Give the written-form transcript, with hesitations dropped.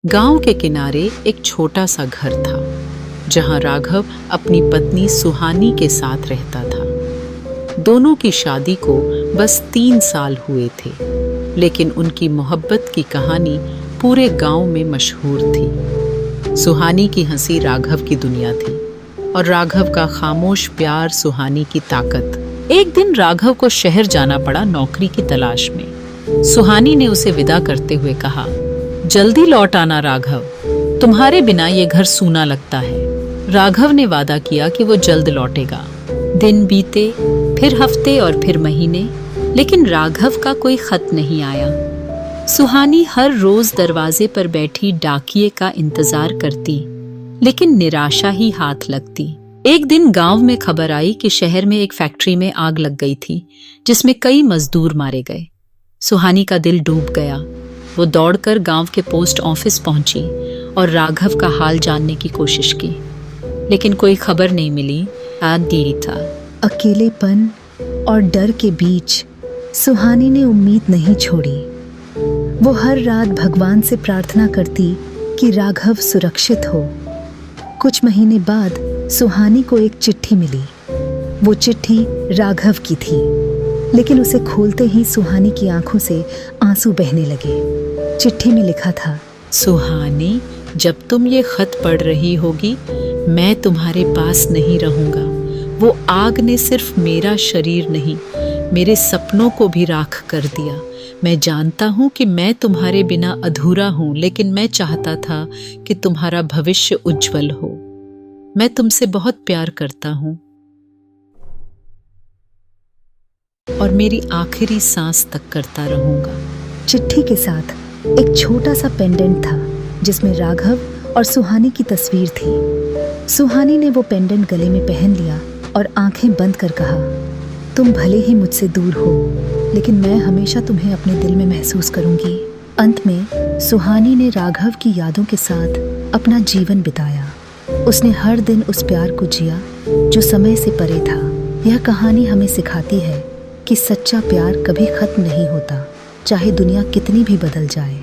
गांव के किनारे एक छोटा सा घर था जहां राघव अपनी पत्नी सुहानी के साथ रहता था। दोनों की शादी को बस 3 साल हुए थे, लेकिन उनकी मोहब्बत की कहानी पूरे गांव में मशहूर थी। सुहानी की हंसी राघव की दुनिया थी और राघव का खामोश प्यार सुहानी की ताकत। एक दिन राघव को शहर जाना पड़ा नौकरी की तलाश में। सुहानी ने उसे विदा करते हुए कहा, जल्दी लौट आना राघव, तुम्हारे बिना ये घर सूना लगता है। राघव ने वादा किया कि वो जल्द लौटेगा। दिन बीते, फिर हफ्ते और फिर महीने, लेकिन राघव का कोई खत नहीं आया। सुहानी हर रोज दरवाजे पर बैठी डाकिये का इंतजार करती, लेकिन निराशा ही हाथ लगती। एक दिन गांव में खबर आई कि शहर में एक फैक्ट्री में आग लग गई थी, जिसमें कई मजदूर मारे गए। सुहानी का दिल डूब गया। वो दौड़कर गांव के पोस्ट ऑफिस पहुंची और राघव का हाल जानने की कोशिश की, लेकिन कोई खबर नहीं मिली। देरी था। अकेलेपन और डर के बीच सुहानी ने उम्मीद नहीं छोड़ी। वो हर रात भगवान से प्रार्थना करती कि राघव सुरक्षित हो। कुछ महीने बाद सुहानी को एक चिट्ठी मिली। वो चिट्ठी राघव की थी, लेकिन उसे खोलते ही सुहानी की आंखों से आंसू बहने लगे। चिट्ठी में लिखा था, सुहानी, जब तुम ये खत पढ़ रही होगी, मैं तुम्हारे पास नहीं रहूंगा। वो आग ने सिर्फ मेरा शरीर नहीं, मेरे सपनों को भी राख कर दिया। मैं जानता हूँ कि मैं तुम्हारे बिना अधूरा हूँ, लेकिन मैं चाहता था कि तुम्हारा भविष्य उज्जवल हो। मैं तुमसे बहुत प्यार करता हूँ और मेरी आखिरी सांस तक करता रहूंगा। चिट्ठी के साथ एक छोटा सा पेंडेंट था जिसमें राघव और सुहानी की तस्वीर थी। सुहानी ने वो पेंडेंट गले में पहन लिया और आंखें बंद कर कहा, तुम भले ही मुझसे दूर हो, लेकिन मैं हमेशा तुम्हें अपने दिल में महसूस करूंगी। अंत में सुहानी ने राघव की यादों के साथ अपना जीवन बिताया। उसने हर दिन उस प्यार को जिया जो समय से परे था। यह कहानी हमें सिखाती है कि सच्चा प्यार कभी खत्म नहीं होता, चाहे दुनिया कितनी भी बदल जाए।